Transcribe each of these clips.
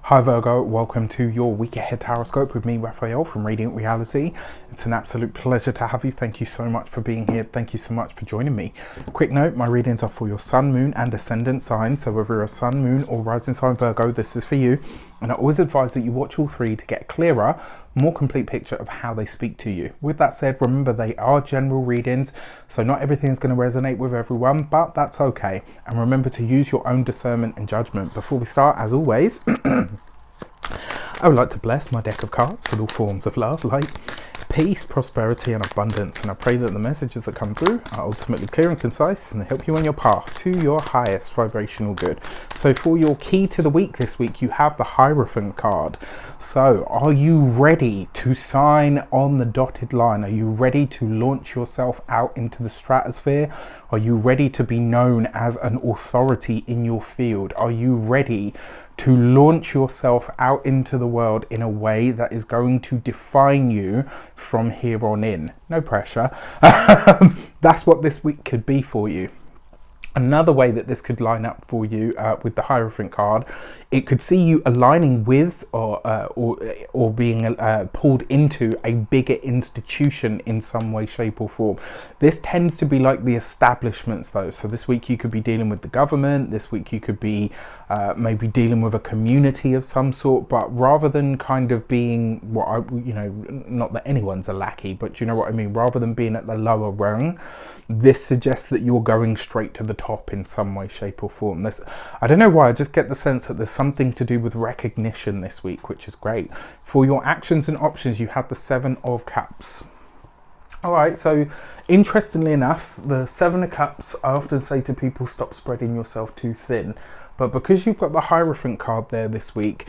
Hi Virgo, welcome to your week ahead horoscope with me, Raphael from Reydiant Reality. It's an absolute pleasure to have you. Thank you so much for being here. Thank you so much for joining me. Quick note, my readings are for your sun, moon and ascendant signs. So whether you're a sun, moon or rising sign Virgo, this is for you. And I always advise that you watch all three to get a clearer, more complete picture of how they speak to you. With that said, remember they are general readings, so not everything is going to resonate with everyone, but that's okay. And remember to use your own discernment and judgment. Before we start, as always, I would like to bless my deck of cards with all forms of love, light, peace, prosperity and abundance, and I pray that the messages that come through are ultimately clear and concise and they help you on your path to your highest vibrational good. So for your key to the week this week, you have the Hierophant card. So are you ready to sign on the dotted line? Are you ready to launch yourself out into the stratosphere? Are you ready to be known as an authority in your field? Are you ready to launch yourself out into the world in a way that is going to define you from here on in? No pressure. That's what this week could be for you. Another way that this could line up for you with the Hierophant card, it could see you aligning with or being pulled into a bigger institution in some way, shape or form. This tends to be like the establishments though. So this week you could be dealing with the government. This week you could be maybe dealing with a community of some sort, but rather than kind of being not that anyone's a lackey, but you know what I mean, rather than being at the lower rung, this suggests that you're going straight to the top in some way, shape or form. I don't know why, I just get the sense that there's something to do with recognition this week, which is great. For your actions and options, you have the Seven of Cups. All right, so interestingly enough, the Seven of Cups, I often say to people, stop spreading yourself too thin. But because you've got the Hierophant card there this week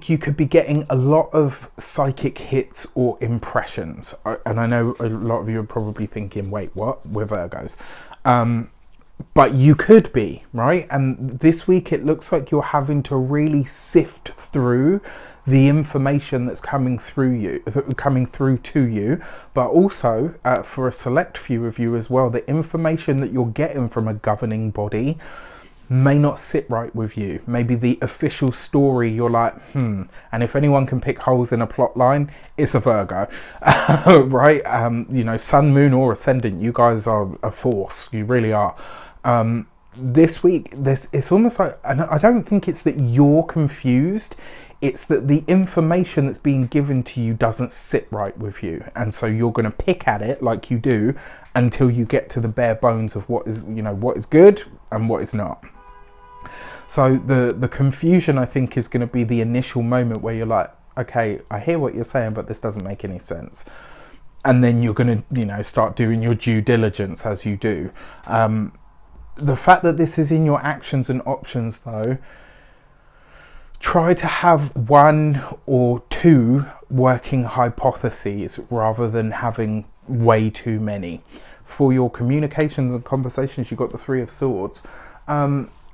you could be getting a lot of psychic hits or impressions. And I know a lot of you are probably thinking, wait, what? We're Virgos. But you could be, right? And this week it looks like you're having to really sift through the information that's coming through to you, but also for a select few of you as well, the information that you're getting from a governing body may not sit right with you. Maybe the official story, you're like, and if anyone can pick holes in a plot line, it's a Virgo. Right? Sun, moon or ascendant, you guys are a force. You really are. This week, it's almost like, and I don't think it's that you're confused, it's that the information that's being given to you doesn't sit right with you, and so you're going to pick at it like you do until you get to the bare bones of what is good and what is not. So the confusion, I think, is going to be the initial moment where you're like, okay, I hear what you're saying, but this doesn't make any sense. And then you're going to, start doing your due diligence as you do. The fact that this is in your actions and options, though, try to have one or two working hypotheses rather than having way too many. For your communications and conversations, you've got the Three of Swords.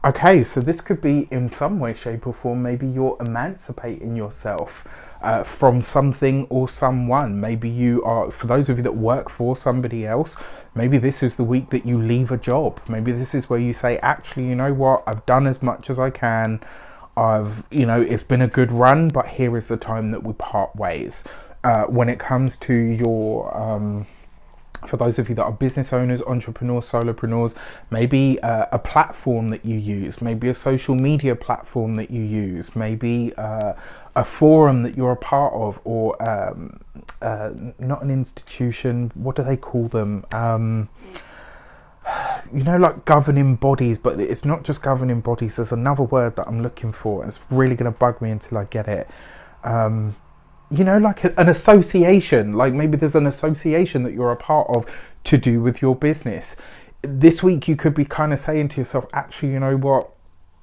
Okay, so this could be in some way, shape or form, maybe you're emancipating yourself from something or someone. Maybe you are, for those of you that work for somebody else, maybe this is the week that you leave a job. Maybe this is where you say, actually, you know what, I've done as much as I can. It's been a good run, but here is the time that we part ways. When it comes to your for those of you that are business owners, entrepreneurs, solopreneurs, maybe a platform that you use, maybe a social media platform that you use, maybe a forum that you're a part of, or not an institution, what do they call them? Like governing bodies, but it's not just governing bodies. There's another word that I'm looking for, and it's really going to bug me until I get it. Like an association, like maybe there's an association that you're a part of to do with your business. This week you could be kind of saying to yourself, actually, you know what,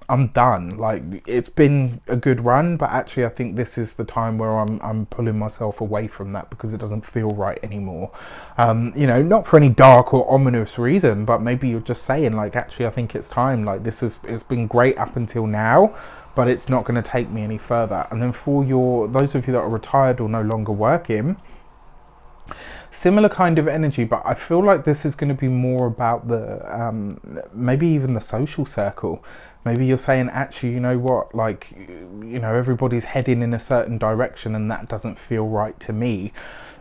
I'm done. Like, it's been a good run, but actually I think this is the time where I'm pulling myself away from that because it doesn't feel right anymore. Not for any dark or ominous reason, but maybe you're just saying, like, actually I think it's time. Like, it's been great up until now, but it's not going to take me any further. And then for those of you that are retired or no longer working, similar kind of energy, but I feel like this is going to be more about the maybe even the social circle. Maybe you're saying, actually, you know what, like, you know, everybody's heading in a certain direction and that doesn't feel right to me.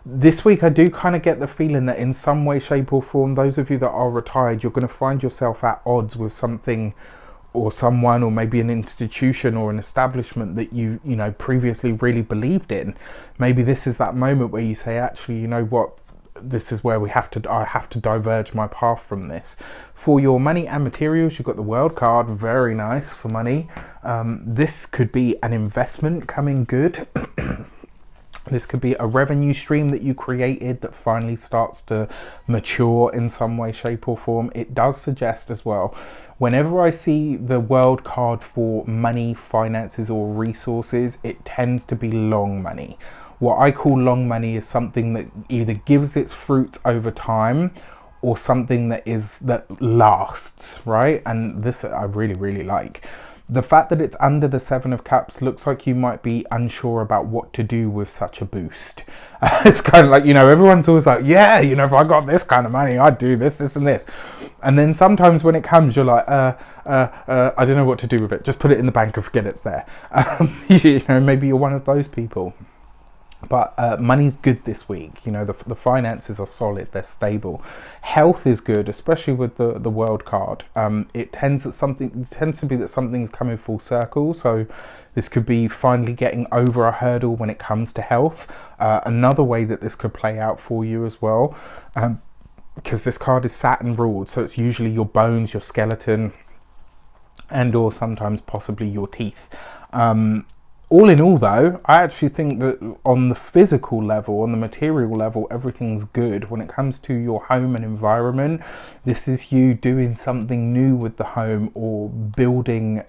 This week I do kind of get the feeling that in some way, shape or form, those of you that are retired, you're going to find yourself at odds with something or someone, or maybe an institution or an establishment that you know previously really believed in. Maybe this is that moment where you say, actually, you know what, this is where I have to diverge my path from this. For your money and materials, you've got the World card, very nice for money. This could be an investment coming good. This could be a revenue stream that you created that finally starts to mature in some way, shape or form. It does suggest as well, whenever I see the World card for money, finances or resources, it tends to be long money. What I call long money is something that either gives its fruit over time or something that lasts, right? And this I really, really like. The fact that it's under the 7 of Cups looks like you might be unsure about what to do with such a boost. It's kind of like, you know, everyone's always like, yeah, you know, if I got this kind of money, I'd do this, this and this. And then sometimes when it comes, you're like, I don't know what to do with it. Just put it in the bank and forget it's there. You know, maybe you're one of those people. But money's good this week. You know, the finances are solid, they're stable. Health is good, especially with the World card. It tends to be that something's coming full circle. So this could be finally getting over a hurdle when it comes to health. Another way that this could play out for you as well, because this card is Saturn ruled, so it's usually your bones, your skeleton, and or sometimes possibly your teeth. All in all though, I actually think that on the physical level, on the material level, everything's good. When it comes to your home and environment, this is you doing something new with the home or building,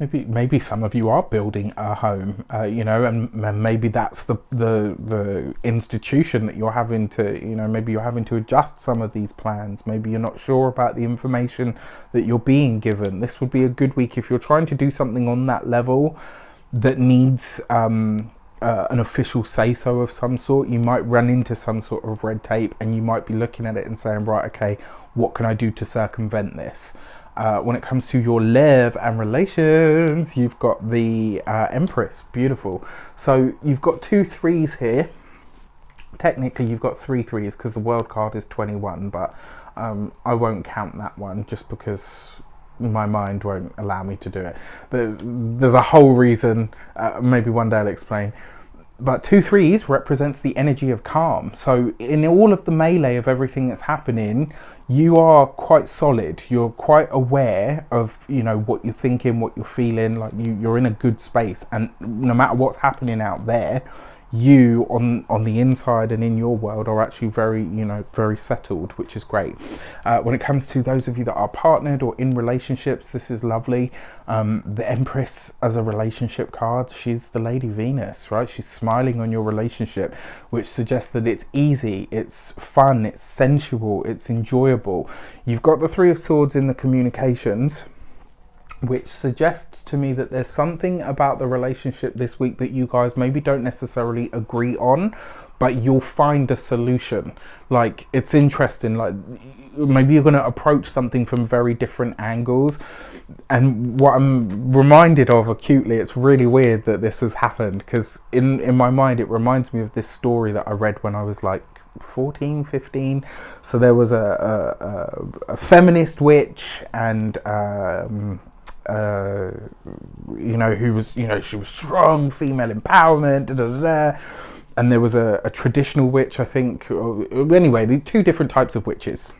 maybe some of you are building a home, you know, and maybe that's the institution that you're having to, you know, maybe you're having to adjust some of these plans. Maybe you're not sure about the information that you're being given. This would be a good week if you're trying to do something on that level that needs an official say-so of some sort. You might run into some sort of red tape and you might be looking at it and saying, right, okay, what can I do to circumvent this? When it comes to your love and relations, you've got the Empress. Beautiful. So you've got 2 3s here. Technically you've got 3 3s because the World card is 21, but I won't count that one just because my mind won't allow me to do it. But there's a whole reason, maybe one day I'll explain. But 2 3s represents the energy of calm. So in all of the melee of everything that's happening, you are quite solid. You're quite aware of, you know, what you're thinking, what you're feeling, like you're in a good space. And no matter what's happening out there, you on the inside and in your world are actually very, you know, very settled, which is great. When it comes to those of you that are partnered or in relationships, this is lovely. The Empress as a relationship card, she's the Lady Venus, right? She's smiling on your relationship, which suggests that it's easy, it's fun, it's sensual, it's enjoyable. You've got the 3 of Swords in the communications, which suggests to me that there's something about the relationship this week that you guys maybe don't necessarily agree on, but you'll find a solution. Like, it's interesting, like maybe you're going to approach something from very different angles. And what I'm reminded of acutely, it's really weird that this has happened, because in my mind it reminds me of this story that I read when I was like 14, 15. So there was a feminist witch, and you know, who was, you know, she was strong, female empowerment, da, da, da, da. And there was a traditional witch, I think. Anyway, the 2 different types of witches,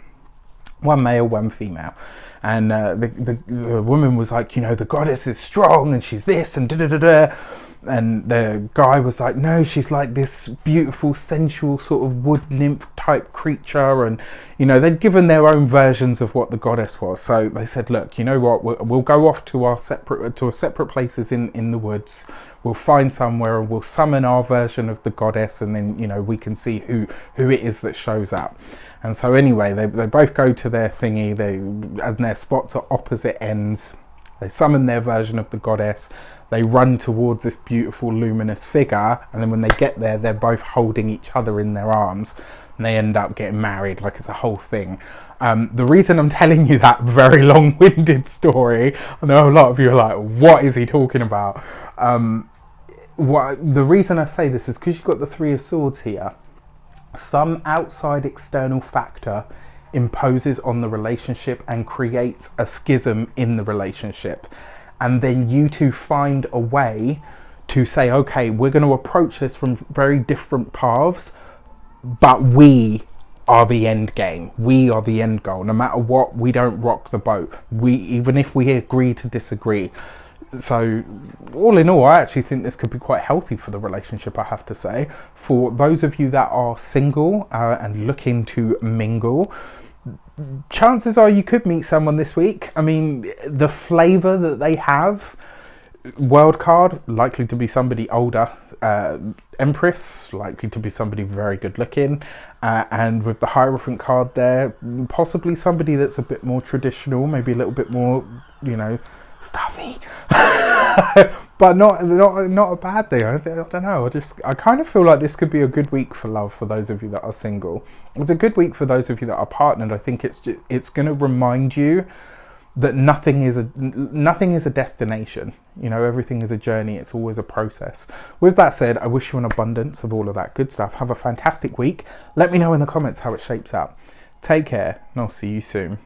one male, one female. And the woman was like, you know, the goddess is strong and she's this and da da da da. And the guy was like, no, she's like this beautiful, sensual sort of wood nymph type creature. And, you know, they'd given their own versions of what the goddess was. So they said, look, you know what, we'll go off to our separate places in the woods. We'll find somewhere and we'll summon our version of the goddess. And then, you know, we can see who it is that shows up. And so anyway, they both go to their thingy, and their spots are opposite ends. They summon their version of the goddess. They run towards this beautiful luminous figure, and then when they get there, they're both holding each other in their arms, and they end up getting married. Like, it's a whole thing. The reason I'm telling you that very long-winded story, I know a lot of you are like, what is he talking about? The reason I say this is because you've got the Three of Swords here. Some outside external factor imposes on the relationship and creates a schism in the relationship. And then you two find a way to say, okay, we're going to approach this from very different paths, but we are the end game. We are the end goal. No matter what, we don't rock the boat. Even if we agree to disagree. So all in all, I actually think this could be quite healthy for the relationship, I have to say. For those of you that are single and looking to mingle, chances are you could meet someone this week. I mean, the flavour that they have, World card, likely to be somebody older. Empress, likely to be somebody very good looking. And with the Hierophant card there, possibly somebody that's a bit more traditional, maybe a little bit more, you know, stuffy. But not a bad thing. I don't know. I kind of feel like this could be a good week for love for those of you that are single. It's a good week for those of you that are partnered. I think it's going to remind you that nothing is a destination. You know, everything is a journey. It's always a process. With that said, I wish you an abundance of all of that good stuff. Have a fantastic week. Let me know in the comments how it shapes out. Take care, and I'll see you soon.